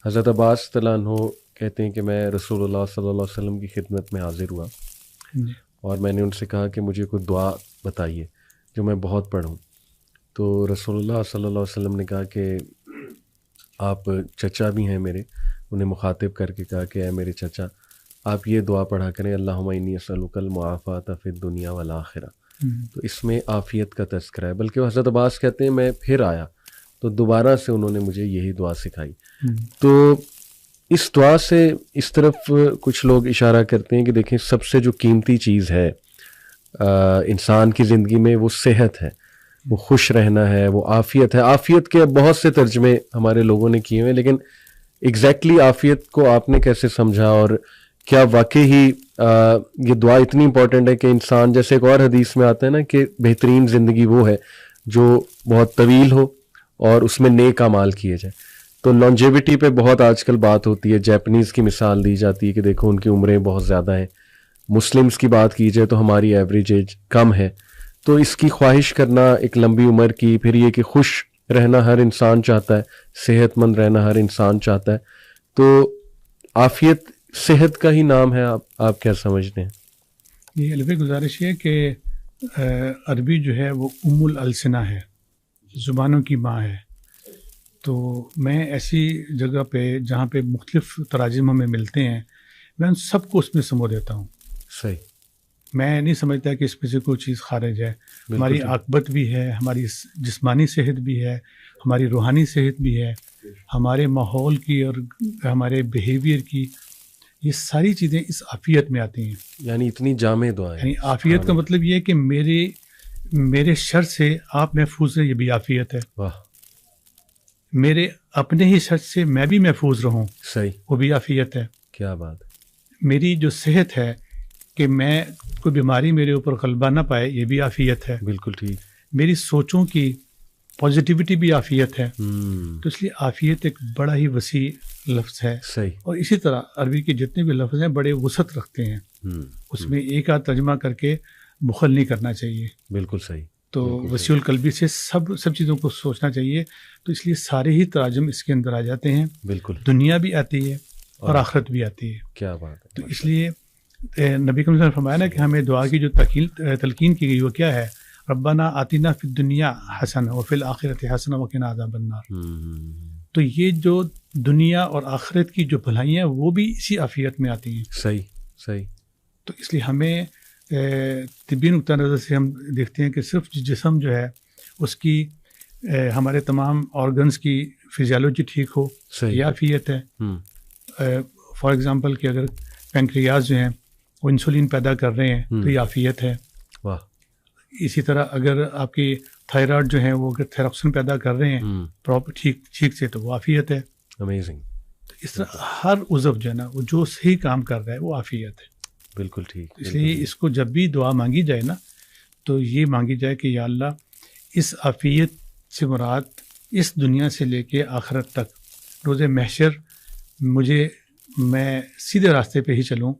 حضرت عباس رضی اللہ عنہ کہتے ہیں کہ میں رسول اللہ صلی اللہ علیہ وسلم کی خدمت میں حاضر ہوا اور میں نے ان سے کہا کہ مجھے کوئی دعا بتائیے جو میں بہت پڑھوں. تو رسول اللہ صلی اللہ علیہ وسلم نے کہا کہ آپ چچا بھی ہیں میرے. انہیں مخاطب کر کے کہا کہ اے میرے چچا آپ یہ دعا پڑھا کریں اللہم انی اسألک المعافاۃ فی الدنیا والآخرہ. تو اس میں عافیت کا تذکرہ ہے. بلکہ حضرت عباس کہتے ہیں میں پھر آیا تو دوبارہ سے انہوں نے مجھے یہی دعا سکھائی. تو اس دعا سے اس طرف کچھ لوگ اشارہ کرتے ہیں کہ دیکھیں سب سے جو قیمتی چیز ہے انسان کی زندگی میں وہ صحت ہے, وہ خوش رہنا ہے, وہ عافیت ہے. عافیت کے بہت سے ترجمے ہمارے لوگوں نے کیے ہوئے, لیکن ایگزیکٹلی عافیت کو آپ نے کیسے سمجھا اور کیا واقعی ہی یہ دعا اتنی امپورٹنٹ ہے کہ انسان, جیسے ایک اور حدیث میں آتا ہے نا کہ بہترین زندگی وہ ہے جو بہت طویل ہو اور اس میں نیک اعمال کیے جائیں. تو لانجیوٹی پہ بہت آج کل بات ہوتی ہے. جیپنیز کی مثال دی جاتی ہے کہ دیکھو ان کی عمریں بہت زیادہ ہیں. مسلمس کی بات کی جائے تو ہماری ایوریج ایج کم ہے. تو اس کی خواہش کرنا ایک لمبی عمر کی, پھر یہ کہ خوش رہنا ہر انسان چاہتا ہے, صحت مند رہنا ہر انسان چاہتا ہے. تو عافیت صحت کا ہی نام ہے. آپ کیا سمجھتے ہیں؟ یہ الفی گزارش ہے کہ عربی جو ہے وہ ام الالسنہ ہے, زبانوں کی ماں ہے. تو میں ایسی جگہ پہ جہاں پہ مختلف تراجم ہمیں ملتے ہیں میں ان سب کو اس میں سمو دیتا ہوں. صحیح. میں نہیں سمجھتا کہ اس میں سے کوئی چیز خارج ہے. ہماری عاقبت بھی ہے, ہماری جسمانی صحت بھی ہے, ہماری روحانی صحت بھی ہے, ہمارے ماحول کی اور ہمارے بیہیویئر کی, یہ ساری چیزیں اس عافیت میں آتی ہیں. یعنی اتنی جامع دعا ہے. یعنی عافیت کا مطلب یہ ہے کہ میرے شر سے آپ محفوظ ہیں, یہ بھی عافیت ہے. واہ. میرے اپنے ہی شر سے میں بھی محفوظ رہوں, صحیح, وہ بھی عافیت ہے. کیا بات. میری جو صحت ہے کہ میں کوئی بیماری میرے اوپر غلبہ نہ پائے, یہ بھی عافیت ہے. بالکل ٹھیک. میری سوچوں کی پازیٹیوٹی بھی عافیت ہے. تو اس لیے عافیت ایک بڑا ہی وسیع لفظ ہے. صحیح. اور اسی طرح عربی کے جتنے بھی لفظ ہیں بڑے وسعت رکھتے ہیں. اس میں ایک آدھ ترجمہ کر کے مخل نہیں کرنا چاہیے. بالکل صحیح. تو وسیع القلبی سے سب چیزوں کو سوچنا چاہیے. تو اس لیے سارے ہی تراجم اس کے اندر آ جاتے ہیں. بالکل. دنیا بھی آتی ہے اور آخرت بھی آتی ہے. کیا بات ہے. تو اس لیے نبی کریم نے فرمایا نا کہ ہمیں دعا کی جو تلقین کی گئی وہ کیا ہے, ربنا آتنا فی الدنیا حسنہ وفی الآخرۃ حسنہ وقنا عذاب النار. تو یہ جو دنیا اور آخرت کی جو بھلائیاں ہیں وہ بھی اسی عافیت میں آتی ہیں. صحیح صحیح. تو اس لیے ہمیں طبی نقطہ نظر سے ہم دیکھتے ہیں کہ صرف جسم جو ہے اس کی ہمارے تمام آرگنز کی فزیالوجی ٹھیک ہو, یہ عافیت ہے. فار ایگزامپل کہ اگر پینکریاز جو ہیں وہ انسولین پیدا کر رہے ہیں تو یہ عافیت ہے. واہ. اسی طرح اگر آپ کی تھائرائڈ جو ہے وہ اگر تھائروکسن پیدا کر رہے ہیں پراپر ٹھیک سے تو وہ عافیت ہے. امیزنگ. تو اس طرح ہر عضو جو ہے نا وہ جو صحیح کام کر رہا ہے وہ عافیت ہے. بالکل ٹھیک. اس لیے اس کو جب بھی دعا مانگی جائے نا تو یہ مانگی جائے کہ یا اللہ اس عافیت سے مراد اس دنیا سے لے کے آخرت تک روز محشر میں سیدھے راستے پہ ہی چلوں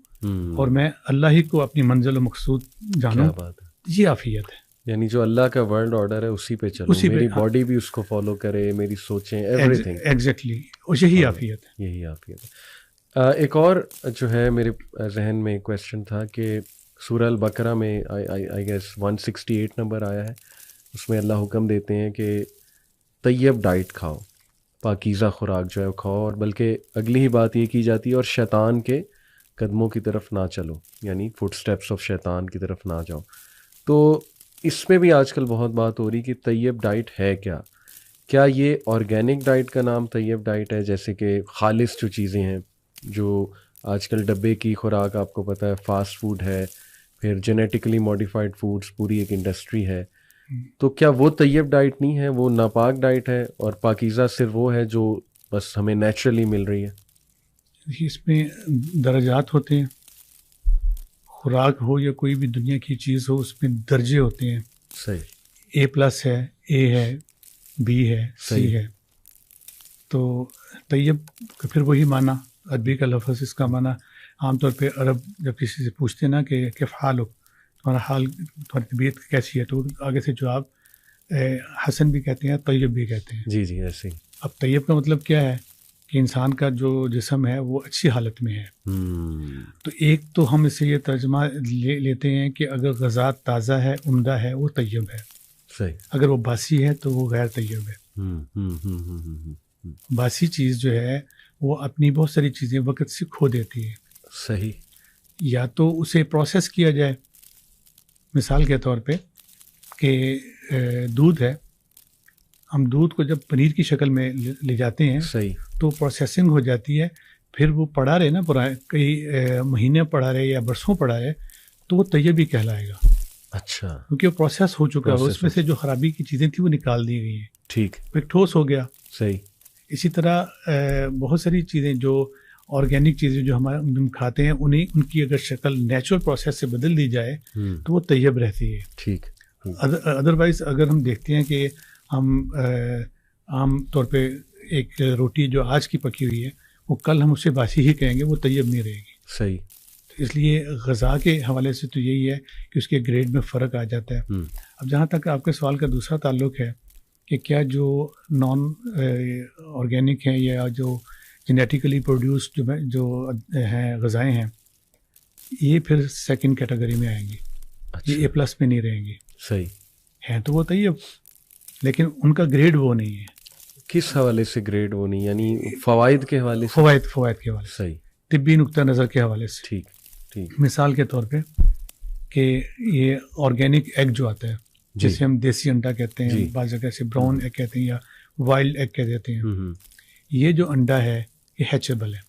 اور میں اللہ ہی کو اپنی منزل و مقصود جانوں. کیا بات ہے. یہ عافیت ہے. یعنی جو اللہ کا ورلڈ آرڈر ہے اسی پہ چلوں, میری باڈی بھی اس کو فالو کرے, میری سوچیں, ایوری تھنگ. ایگزیکٹلی, اور یہی عافیت ہے. یہی عافیت ہے. ایک اور جو ہے میرے ذہن میں کویسچن تھا کہ سورہ البقرہ میں آئی گیس 168 نمبر آیا ہے, اس میں اللہ حکم دیتے ہیں کہ طیب ڈائٹ کھاؤ, پاکیزہ خوراک جو ہے وہ کھاؤ, اور بلکہ اگلی ہی بات یہ کی جاتی ہے اور شیطان کے قدموں کی طرف نہ چلو, یعنی فٹ سٹیپس آف شیطان کی طرف نہ جاؤ. تو اس میں بھی آج کل بہت بات ہو رہی کہ طیب ڈائٹ ہے کیا یہ آرگینک ڈائٹ کا نام طیب ڈائٹ ہے, جیسے کہ خالص جو چیزیں ہیں, جو آج کل ڈبے کی خوراک آپ کو پتہ ہے فاسٹ فوڈ ہے, پھر جینیٹیکلی ماڈیفائڈ فوڈز پوری ایک انڈسٹری ہے. تو کیا وہ طیب ڈائٹ نہیں ہے, وہ ناپاک ڈائٹ ہے, اور پاکیزہ صرف وہ ہے جو بس ہمیں نیچرلی مل رہی ہے؟ اس میں درجات ہوتے ہیں, خوراک ہو یا کوئی بھی دنیا کی چیز ہو اس میں درجے ہوتے ہیں. صحیح. A+ ہے, A ہے, B ہے, C ہے. تو طیب کا پھر وہی معنی, عربی کا لفظ, اس کا معنی عام طور پہ عرب جب کسی سے پوچھتے ہیں نا کہ کیف حال ہو, تمہارا حال, تمہاری طبیعت کیسی ہے, تو آگے سے جواب حسن بھی کہتے ہیں, طیب بھی کہتے ہیں. جی ایسے ہی. اب طیب کا مطلب کیا ہے کہ انسان کا جو جسم ہے وہ اچھی حالت میں ہے. تو ایک تو ہم اس سے یہ ترجمہ لیتے ہیں کہ اگر غذا تازہ ہے، عمدہ ہے، وہ طیب ہے. صحیح. اگر وہ باسی ہے تو وہ غیر طیب ہے. باسی چیز جو ہے وہ اپنی بہت ساری چیزیں وقت سے کھو دیتی ہے. صحیح. یا تو اسے پروسیس کیا جائے، مثال کے طور پہ کہ دودھ ہے، ہم دودھ کو جب پنیر کی شکل میں لے جاتے ہیں صحیح تو پروسیسنگ ہو جاتی ہے، پھر وہ پڑا رہے نا کئی مہینے پڑا رہے یا برسوں پڑا رہے تو وہ طیب ہی کہلائے گا. اچھا. کیونکہ وہ پروسیس ہو چکا ہے، اس میں سے جو خرابی کی چیزیں تھیں وہ نکال دی گئی ہیں. ٹھیک. پھر ٹھوس ہو گیا. صحیح. اسی طرح بہت ساری چیزیں جو آرگینک چیزیں جو ہم کھاتے ہیں ان کی اگر شکل نیچرل پروسیس سے بدل دی جائے تو وہ طیب رہتی ہے. ٹھیک. ادروائز اگر ہم دیکھتے ہیں کہ ہم عام طور پہ ایک روٹی جو آج کی پکی ہوئی ہے وہ کل ہم اسے باسی ہی کہیں گے، وہ طیب نہیں رہے گی. صحیح. تو اس لیے غذا کے حوالے سے تو یہی ہے کہ اس کے گریڈ میں فرق آ جاتا ہے. اب جہاں تک آپ کے سوال کا دوسرا تعلق ہے کہ کیا جو نان آرگینک ہیں یا جو جینیٹیکلی پروڈیوسڈ جو ہیں غذائیں ہیں، یہ پھر سیکنڈ کیٹیگری میں آئیں گی. یہ A+ میں نہیں رہیں گی. صحیح. ہیں تو وہ طیب، لیکن ان کا گریڈ وہ نہیں ہے. کس حوالے سے گریڈ وہ نہیں؟ یعنی فوائد کے حوالے سے؟ فوائد کے حوالے سے. صحیح. طبی نقطہ نظر کے حوالے سے. ٹھیک ٹھیک. مثال کے طور پہ کہ یہ آرگینک ایگ جو آتا ہے جسے ہم دیسی انڈا کہتے ہیں، بعض جگہ سے براؤن ایگ کہتے ہیں یا وائلڈ ایگ کہہ دیتے ہیں. یہ جو انڈا ہے یہ ہیچیبل ہے.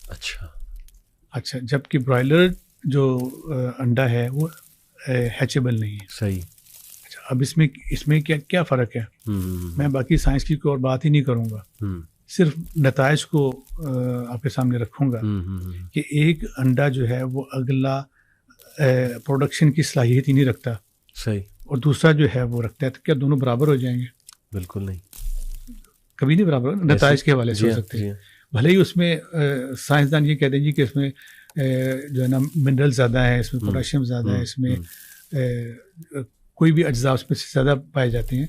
اچھا. جبکہ برائلر جو انڈا ہے وہ ہیچیبل نہیں ہے. صحیح. اب اس میں کیا فرق ہے؟ میں باقی سائنس کی کوئی اور بات ہی نہیں کروں گا، صرف نتائج کو آپ کے سامنے رکھوں گا کہ ایک انڈا جو ہے وہ اگلا پروڈکشن کی صلاحیت ہی نہیں رکھتا. صحیح. اور دوسرا جو ہے وہ رکھتا ہے. تو کیا دونوں برابر ہو جائیں گے؟ بالکل نہیں، کبھی نہیں برابر. نتائج کے حوالے سے ہو سکتے ہیں. بھلے ہی اس میں سائنسدان یہ کہتے ہیں جی کہ اس میں جو ہے نا منرل زیادہ ہے، اس میں پوٹاشیم زیادہ ہے، اس میں کوئی بھی اجزاء اس میں سے زیادہ پائے جاتے ہیں.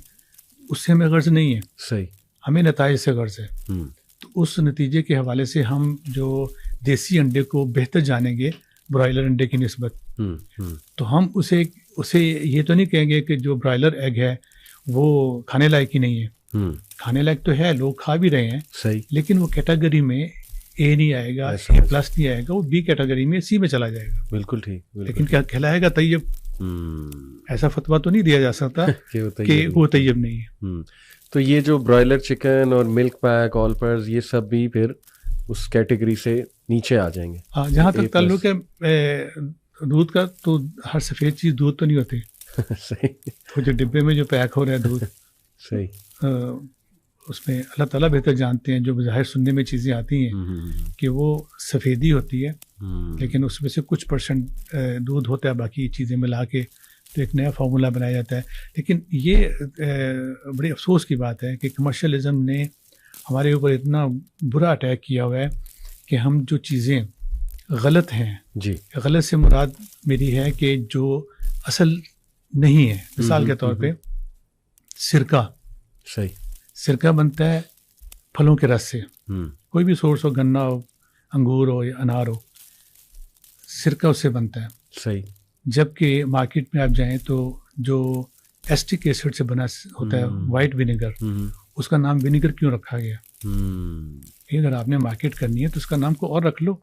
اس سے ہمیں غرض نہیں ہے. صحیح. ہمیں نتائج سے غرض ہے. تو اس نتیجے کے حوالے سے ہم جو دیسی انڈے کو بہتر جانیں گے برائلر انڈے کی نسبت، تو ہم اسے یہ تو نہیں کہیں گے کہ جو برائلر ایگ ہے وہ کھانے لائق ہی نہیں ہے. کھانے لائق تو ہے، لوگ کھا بھی رہے ہیں. صحیح. لیکن وہ کیٹیگری میں A نہیں آئے گا، A+ نہیں آئے گا، وہ B کیٹیگری میں C میں چلا جائے گا. بالکل ٹھیک. لیکن کیا کہلائے گا؟ طیب. ایسا فتویٰ تو نہیں دیا جا سکتا کہ وہ طیب نہیں ہے. تو یہ جو برائلر چکن اور ملک پیک آل پرز یہ سب بھی پھر اس کیٹیگری سے نیچے آ جائیں گے. ہاں. جہاں تک تعلق ہے دودھ کا، تو ہر سفید چیز دودھ تو نہیں ہوتی. صحیح. تو جو ڈبے میں جو پیک ہو رہا ہے دودھ، صحیح، اس میں اللہ تعالیٰ بہتر جانتے ہیں. جو بظاہر سننے میں چیزیں آتی ہیں کہ وہ سفیدی ہوتی ہے، لیکن اس میں سے کچھ % دودھ ہوتا ہے، باقی چیزیں ملا کے تو ایک نیا فارمولہ بنایا جاتا ہے. لیکن یہ بڑی افسوس کی بات ہے کہ کمرشلزم نے ہمارے اوپر اتنا برا اٹیک کیا ہوا ہے کہ ہم جو چیزیں غلط ہیں، جی غلط سے مراد میری ہے کہ جو اصل نہیں ہے. مثال کے طور پہ سرکہ. صحیح. سرکہ بنتا ہے پھلوں کے رس سے. کوئی بھی سورس ہو، گنا ہو، انگور ہو یا انار ہو، سرکہ اس سے بنتا ہے. صحیح. جبکہ مارکیٹ میں آپ جائیں تو جو ایسٹک ایسڈ سے بنا ہوتا ہے وائٹ ونیگر، اس کا نام ونیگر کیوں رکھا گیا؟ اگر آپ نے مارکیٹ کرنی ہے تو اس کا نام کو اور رکھ لو.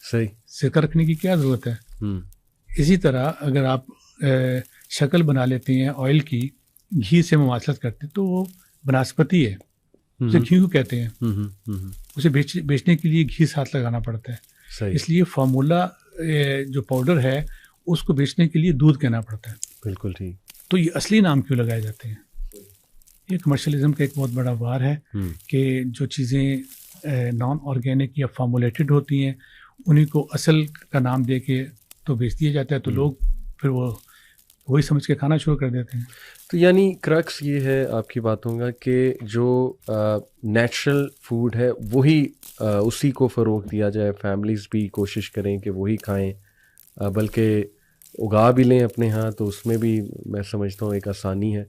صحیح. سرکہ رکھنے کی کیا ضرورت ہے؟ اسی طرح اگر آپ شکل بنا لیتے ہیں آئل کی، گھی سے مماثلت کرتے تو وہ بناسپتی ہے، اسے گھی کو کہتے ہیں. اسے بیچنے کے لیے گھی ساتھ لگانا پڑتا ہے. اس لیے فارمولہ جو پاؤڈر ہے اس کو بیچنے کے لیے دودھ کہنا پڑتا ہے. بالکل ٹھیک. تو یہ اصلی نام کیوں لگائے جاتے ہیں؟ یہ کمرشلزم کا ایک بہت بڑا وار ہے کہ جو چیزیں نان آرگینک یا فارمولیٹڈ ہوتی ہیں انہیں کو اصل کا نام دے کے تو بیچ دیا جاتا ہے، تو لوگ پھر وہی سمجھ کے کھانا شروع کر دیتے ہیں. تو یعنی کرکس یہ ہے آپ کی باتوں کا کہ جو نیچرل فوڈ ہے وہی اسی کو فروغ دیا جائے. فیملیز بھی کوشش کریں کہ وہی کھائیں، بلکہ اگا بھی لیں اپنے ہاں، تو اس میں بھی میں سمجھتا ہوں ایک آسانی ہے.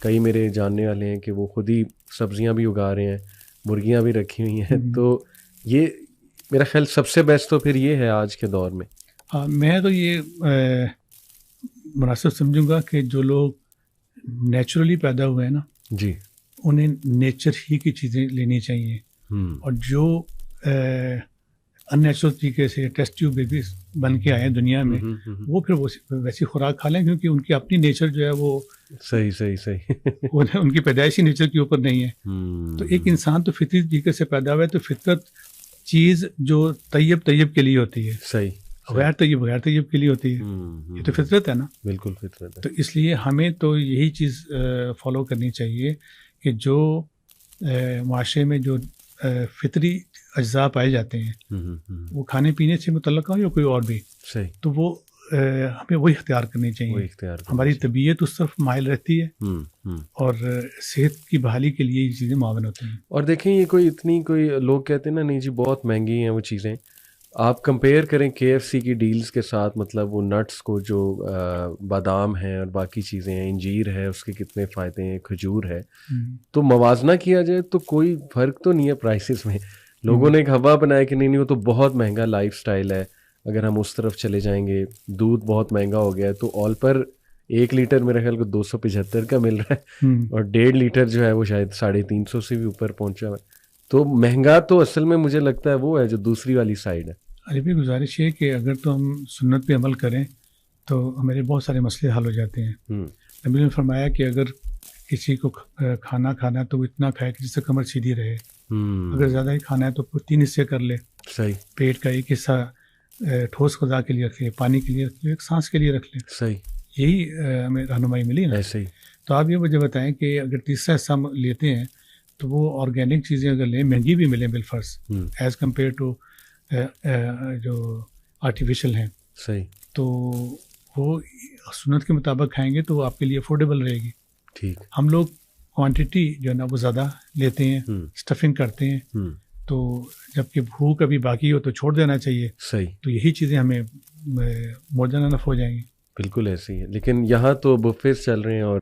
کئی میرے جاننے والے ہیں کہ وہ خود ہی سبزیاں بھی اگا رہے ہیں، مرغیاں بھی رکھی ہوئی ہیں. تو یہ میرا خیال سب سے بیسٹ تو پھر یہ ہے آج کے دور میں. میں تو یہ مناسب سمجھوں گا کہ جو لوگ نیچرلی پیدا ہوئے ہیں نا جی انہیں نیچر ہی کی چیزیں لینی چاہیے, اور جو ان نیچرل طریقے سے ٹیسٹ ٹیوب بیبیز بن کے آئے ہیں دنیا میں وہ پھر ویسی خوراک کھا لیں, کیونکہ ان کی اپنی نیچر جو ہے وہ صحیح ان کی پیدائشی نیچر کے اوپر نہیں ہے. تو ایک انسان تو فطری طریقے سے پیدا ہوا ہے, تو فطرت چیز جو طیب کے لیے ہوتی ہے, صحیح, غیر طیب کے لیے ہوتی ہے, یہ تو فطرت ہے نا. بالکل فطرت ہے. تو اس لیے ہمیں تو یہی چیز فالو کرنی چاہیے کہ جو معاشرے میں جو فطری اجزاء پائے جاتے ہیں وہ کھانے پینے سے متعلق ہو یا کوئی اور بھی, صحیح, تو وہ ہمیں وہی اختیار کرنی چاہیے. ہماری طبیعت اس طرف مائل رہتی ہے اور صحت کی بحالی کے لیے یہ چیزیں معاون ہوتی ہیں. اور دیکھیں یہ کوئی لوگ کہتے ہیں نا نہیں جی بہت مہنگی ہیں وہ چیزیں, آپ کمپیئر کریں KFC کی ڈیلز کے ساتھ, مطلب وہ نٹس کو جو بادام ہیں اور باقی چیزیں ہیں, انجیر ہے اس کے کتنے فائدے ہیں, کھجور ہے, تو موازنہ کیا جائے تو کوئی فرق تو نہیں ہے پرائسز میں. لوگوں نے ایک ہوا بنایا کہ نہیں وہ تو بہت مہنگا لائف سٹائل ہے, اگر ہم اس طرف چلے جائیں گے. دودھ بہت مہنگا ہو گیا ہے, تو آل پر 1 لیٹر میرے خیال کو 275 کا مل رہا ہے, اور 1.5 لیٹر جو ہے وہ شاید 350 سے بھی اوپر پہنچا ہوا ہے. تو مہنگا تو اصل میں مجھے لگتا ہے وہ ہے جو دوسری والی سائڈ ہے. علی بھائی گزارش ہے کہ اگر تو ہم سنت پہ عمل کریں تو ہمارے بہت سارے مسئلے حل ہو جاتے ہیں. نبی نے فرمایا کہ اگر کسی کو کھانا کھانا ہے تو وہ اتنا کھائے کہ جس سے کمر سیدھی رہے, اگر زیادہ ہی کھانا ہے تو 3 حصے کر لے. صحیح, پیٹ کا ایک حصہ ٹھوس غذا کے لیے رکھ لے, پانی کے لیے رکھ لے, ایک سانس کے لیے رکھ لے. صحیح, یہی ہمیں رہنمائی ملی نا. ایسے ہی. تو آپ یہ مجھے بتائیں کہ اگر تیسرا حصہ لیتے ہیں تو وہ آرگینک چیزیں اگر لیں, مہنگی بھی ملیں بالفرض ایز کمپیئر ٹو جو آرٹیفیشیل ہیں, صحیح, تو وہ سنت کے مطابق کھائیں گے تو وہ آپ کے لیے افورڈیبل رہے گی. ٹھیک. ہم لوگ کوانٹٹی جو ہے نا وہ زیادہ لیتے ہیں, اسٹفنگ کرتے ہیں, تو جب کہ بھوک ابھی باقی ہو تو چھوڑ دینا چاہیے. صحیح, تو یہی چیزیں ہمیں مور دین انف ہو جائیں گی. بالکل ایسے ہی ہے. لیکن یہاں تو بفیز چل رہے ہیں اور